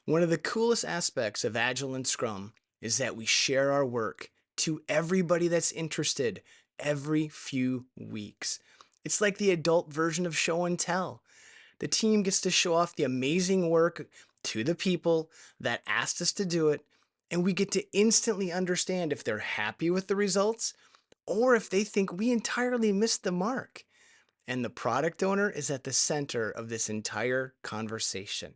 One of the coolest aspects of Agile and Scrum is that we share our work to everybody that's interested every few weeks. It's like the adult version of show and tell. The team gets to show off the amazing work to the people that asked us to do it, and we get to instantly understand if they're happy with the results or if they think we entirely missed the mark. And the product owner is at the center of this entire conversation.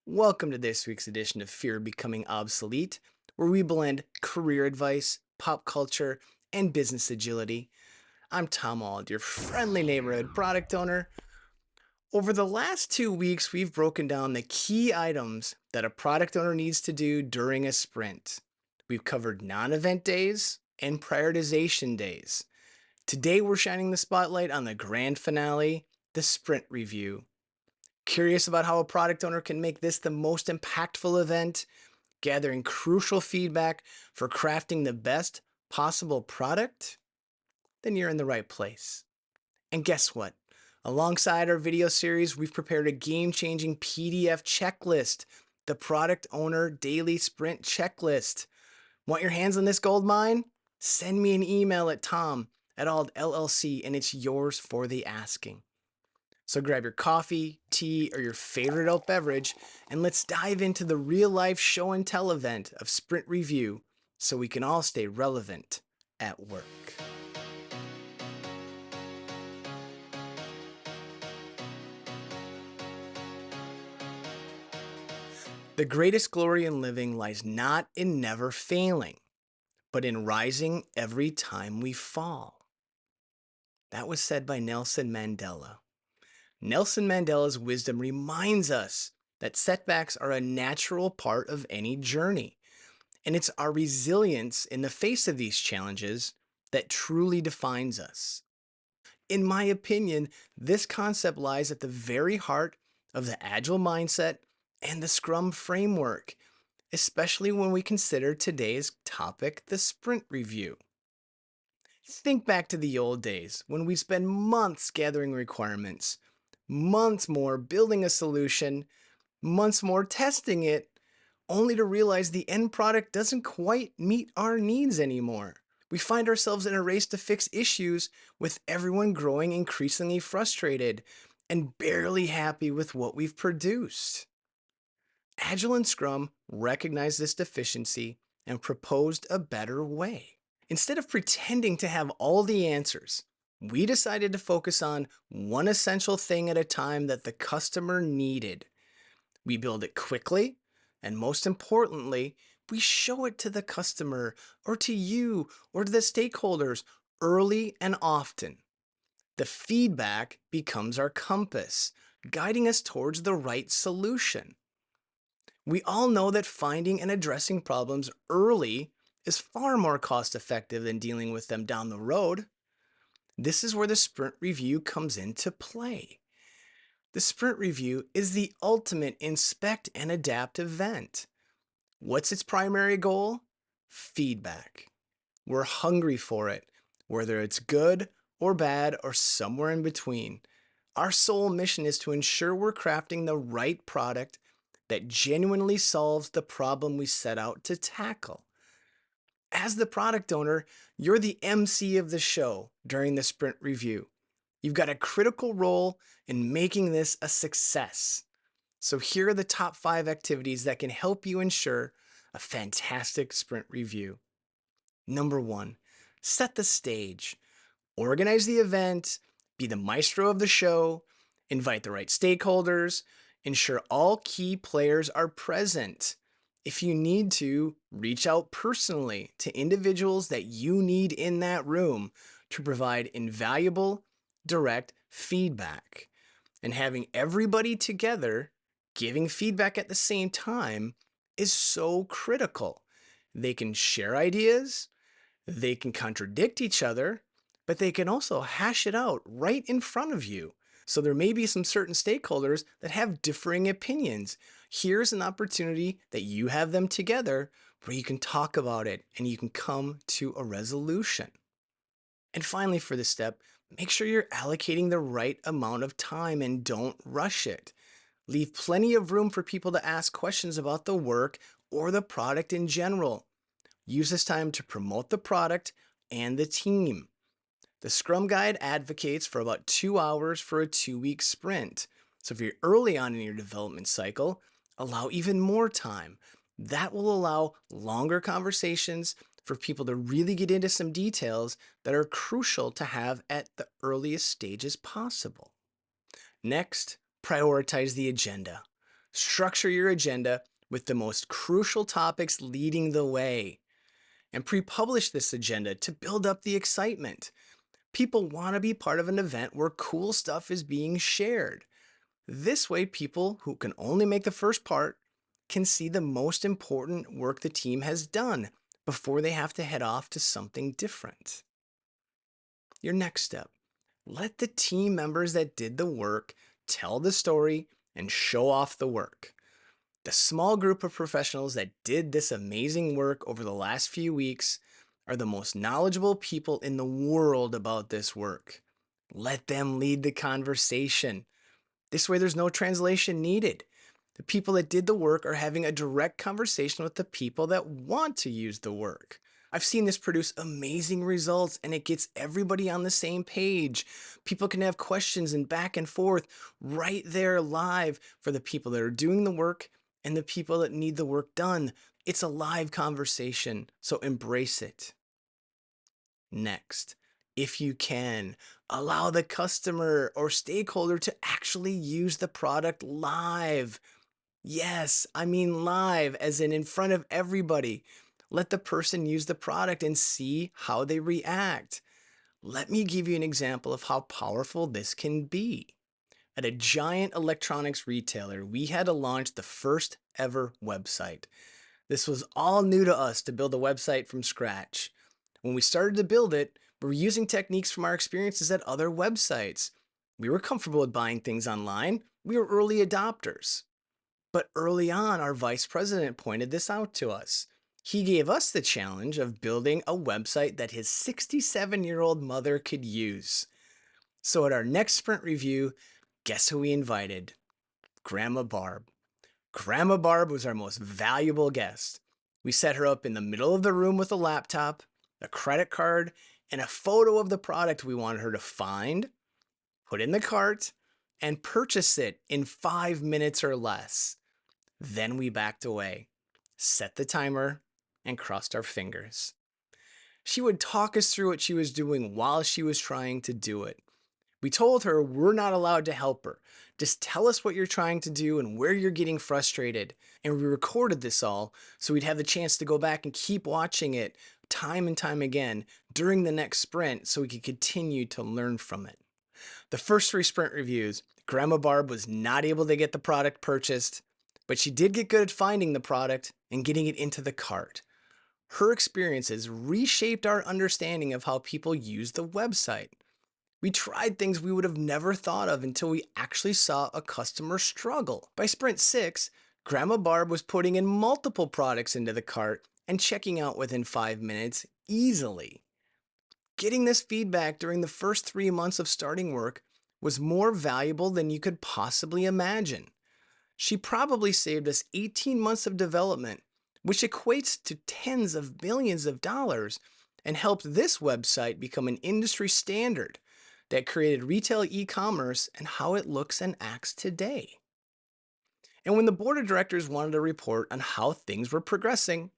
Welcome to this week's edition of Fear of Becoming Obsolete, where we blend career advice, pop culture, and business agility. I'm Tom Auld, your friendly neighborhood product owner. Over the last 2 weeks, we've broken down the key items that a product owner needs to do during a sprint. We've covered non-event days and prioritization days. Today, we're shining the spotlight on the grand finale, the sprint review. Curious about how a product owner can make this the most impactful event, gathering crucial feedback for crafting the best possible product? Then you're in the right place. And guess what? Alongside our video series, we've prepared a game-changing PDF checklist, the Product Owner Daily Sprint Checklist. Want your hands on this gold mine? Send me an email at tom@aldllc and it's yours for the asking. So grab your coffee, tea, or your favorite adult beverage, and let's dive into the real-life show and tell event of Sprint Review so we can all stay relevant at work. The greatest glory in living lies not in never failing, but in rising every time we fall. That was said by Nelson Mandela. Nelson Mandela's wisdom reminds us that setbacks are a natural part of any journey, and it's our resilience in the face of these challenges that truly defines us. In my opinion, this concept lies at the very heart of the Agile mindset and the Scrum framework, especially when we consider today's topic, the sprint review. Think back to the old days when we spend months gathering requirements, months more building a solution, months more testing it, only to realize the end product doesn't quite meet our needs anymore. We find ourselves in a race to fix issues with everyone growing increasingly frustrated and barely happy with what we've produced. Agile and Scrum recognized this deficiency and proposed a better way. Instead of pretending to have all the answers, we decided to focus on one essential thing at a time that the customer needed. We build it quickly, and most importantly, we show it to the customer or to you or to the stakeholders early and often. The feedback becomes our compass, guiding us towards the right solution. We all know that finding and addressing problems early is far more cost effective than dealing with them down the road. This is where the sprint review comes into play. The sprint review is the ultimate inspect and adapt event. What's its primary goal? Feedback. We're hungry for it, whether it's good or bad or somewhere in between. Our sole mission is to ensure we're crafting the right product that genuinely solves the problem we set out to tackle. As the product owner, you're the MC of the show during the sprint review. You've got a critical role in making this a success. So here are the top 5 activities that can help you ensure a fantastic sprint review. Number 1, set the stage. Organize the event, be the maestro of the show, invite the right stakeholders, ensure all key players are present. If you need to, reach out personally to individuals that you need in that room to provide invaluable, direct feedback. And having everybody together giving feedback at the same time is so critical. They can share ideas, they can contradict each other, but they can also hash it out right in front of you. So there may be some certain stakeholders that have differing opinions. Here's an opportunity that you have them together where you can talk about it and you can come to a resolution. And finally, for this step, make sure you're allocating the right amount of time and don't rush it. Leave plenty of room for people to ask questions about the work or the product in general. Use this time to promote the product and the team. The Scrum Guide advocates for about 2 hours for a 2 week sprint. So if you're early on in your development cycle, allow even more time. That will allow longer conversations for people to really get into some details that are crucial to have at the earliest stages possible. Next, prioritize the agenda. Structure your agenda with the most crucial topics leading the way, and pre-publish this agenda to build up the excitement. People want to be part of an event where cool stuff is being shared. This way, people who can only make the first part can see the most important work the team has done before they have to head off to something different. Your next step: let the team members that did the work tell the story and show off the work. The small group of professionals that did this amazing work over the last few weeks are the most knowledgeable people in the world about this work. Let them lead the conversation. This way, there's no translation needed. The people that did the work are having a direct conversation with the people that want to use the work. I've seen this produce amazing results, and it gets everybody on the same page. People can have questions and back and forth right there live for the people that are doing the work and the people that need the work done. It's a live conversation, so embrace it. Next, if you can, allow the customer or stakeholder to actually use the product live. Yes, I mean live, as in front of everybody. Let the person use the product and see how they react. Let me give you an example of how powerful this can be. At a giant electronics retailer, we had to launch the first ever website. This was all new to us to build a website from scratch. When we started to build it, we were using techniques from our experiences at other websites. We were comfortable with buying things online. We were early adopters. But early on, our vice president pointed this out to us. He gave us the challenge of building a website that his 67-year-old mother could use. So at our next sprint review, guess who we invited? Grandma Barb. Grandma Barb was our most valuable guest. We set her up in the middle of the room with a laptop, a credit card, and a photo of the product we wanted her to find, put in the cart, and purchase it in 5 minutes or less. Then we backed away, set the timer, and crossed our fingers. She would talk us through what she was doing while she was trying to do it. We told her we're not allowed to help her. Just tell us what you're trying to do and where you're getting frustrated. And we recorded this all so we'd have the chance to go back and keep watching it time and time again during the next sprint so we could continue to learn from it. The first 3 sprint reviews, Grandma Barb was not able to get the product purchased, but she did get good at finding the product and getting it into the cart. Her experiences reshaped our understanding of how people use the website. We tried things we would have never thought of until we actually saw a customer struggle. By sprint 6, Grandma Barb was putting in multiple products into the cart and checking out within 5 minutes easily. Getting this feedback during the first 3 months of starting work was more valuable than you could possibly imagine. She probably saved us 18 months of development, which equates to tens of millions of dollars, and helped this website become an industry standard that created retail e-commerce and how it looks and acts today. And when the board of directors wanted a report on how things were progressing,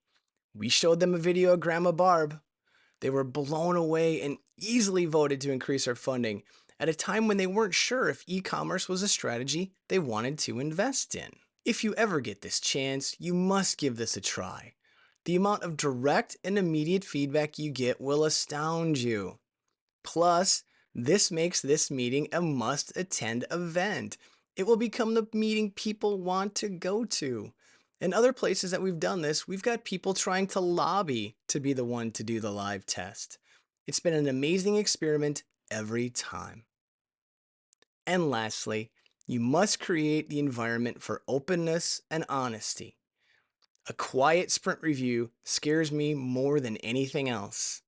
we showed them a video of Grandma Barb. They were blown away and easily voted to increase our funding at a time when they weren't sure if e-commerce was a strategy they wanted to invest in. If you ever get this chance, you must give this a try. The amount of direct and immediate feedback you get will astound you. Plus, this makes this meeting a must-attend event. It will become the meeting people want to go to. In other places that we've done this, we've got people trying to lobby to be the one to do the live test. It's been an amazing experiment every time. And lastly, you must create the environment for openness and honesty. A quiet sprint review scares me more than anything else.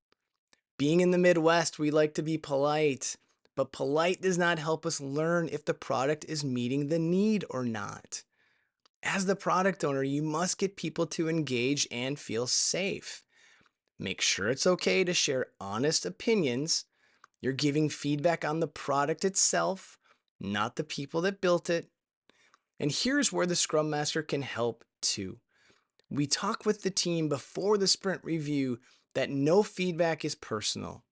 Being in the Midwest, we like to be polite, But polite does not help us learn if the product is meeting the need or not. As the product owner, you must get people to engage and feel safe. Make sure it's okay to share honest opinions. You're giving feedback on the product itself, not the people that built it. And here's where the Scrum Master can help too. We talk with the team before the sprint review that no feedback is personal.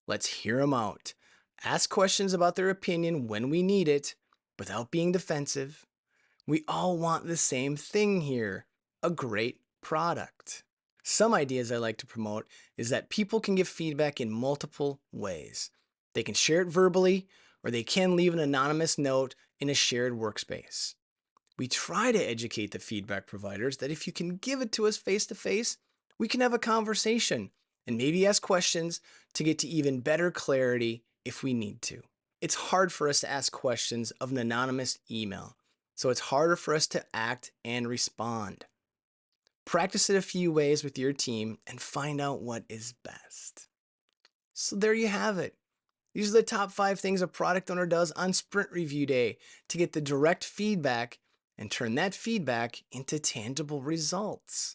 Let's hear them out. Ask questions about their opinion when we need it, without being defensive. We all want the same thing here, a great product. Some ideas I like to promote is that people can give feedback in multiple ways. They can share it verbally, or they can leave an anonymous note in a shared workspace. We try to educate the feedback providers that if you can give it to us face to face, we can have a conversation and maybe ask questions to get to even better clarity if we need to. It's hard for us to ask questions of an anonymous email, so it's harder for us to act and respond. Practice it a few ways with your team and find out what is best. So there you have it. These are the top 5 things a product owner does on sprint review day to get the direct feedback and turn that feedback into tangible results.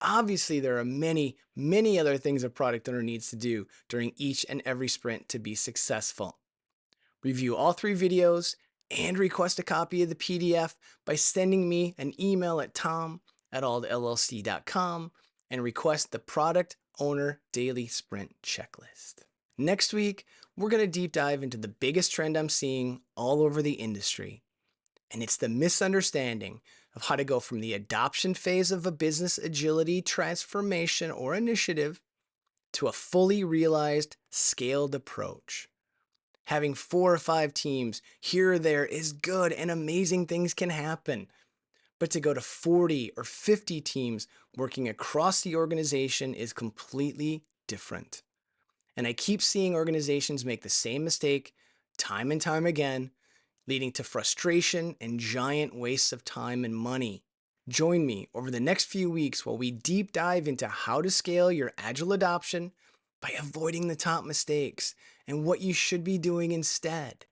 Obviously, there are many, many other things a product owner needs to do during each and every sprint to be successful. Review all 3 videos and request a copy of the PDF by sending me an email at tom@aldllc.com and request the Product Owner Daily Sprint Checklist. Next week, we're going to deep dive into the biggest trend I'm seeing all over the industry, and it's the misunderstanding of how to go from the adoption phase of a business agility transformation or initiative to a fully realized, scaled approach. Having 4 or 5 teams here or there is good and amazing things can happen. But to go to 40 or 50 teams working across the organization is completely different. And I keep seeing organizations make the same mistake time and time again, leading to frustration and giant wastes of time and money. Join me over the next few weeks while we deep dive into how to scale your agile adoption by avoiding the top mistakes and what you should be doing instead.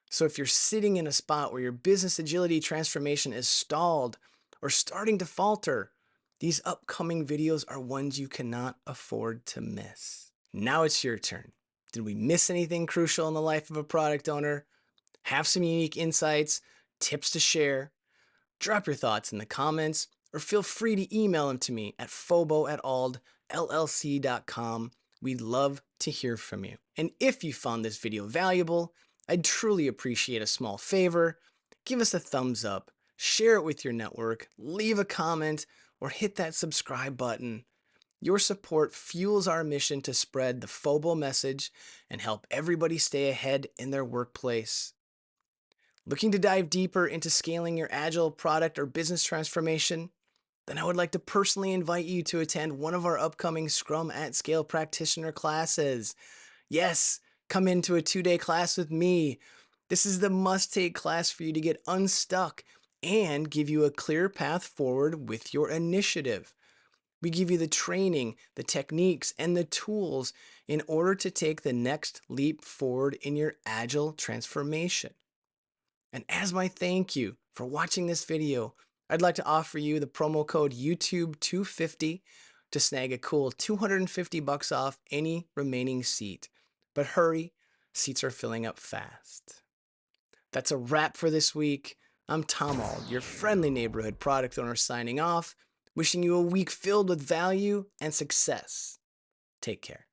So if you're sitting in a spot where your business agility transformation is stalled or starting to falter, these upcoming videos are ones you cannot afford to miss. Now it's your turn. Did we miss anything crucial in the life of a product owner? Have some unique insights, tips to share? Drop your thoughts in the comments or feel free to email them to me at fobo@aldllc.com. We'd love to hear from you. And if you found this video valuable, I'd truly appreciate a small favor. Give us a thumbs up, share it with your network, leave a comment, or hit that subscribe button. Your support fuels our mission to spread the Fobo message and help everybody stay ahead in their workplace. Looking to dive deeper into scaling your agile product or business transformation? Then I would like to personally invite you to attend one of our upcoming Scrum at Scale practitioner classes. Yes, come into a 2-day class with me. This is the must-take class for you to get unstuck and give you a clear path forward with your initiative. We give you the training, the techniques, and the tools in order to take the next leap forward in your agile transformation. And as my thank you for watching this video, I'd like to offer you the promo code YouTube250 to snag a cool $250 off any remaining seat. But hurry, seats are filling up fast. That's a wrap for this week. I'm Tom Ald, your friendly neighborhood product owner signing off, wishing you a week filled with value and success. Take care.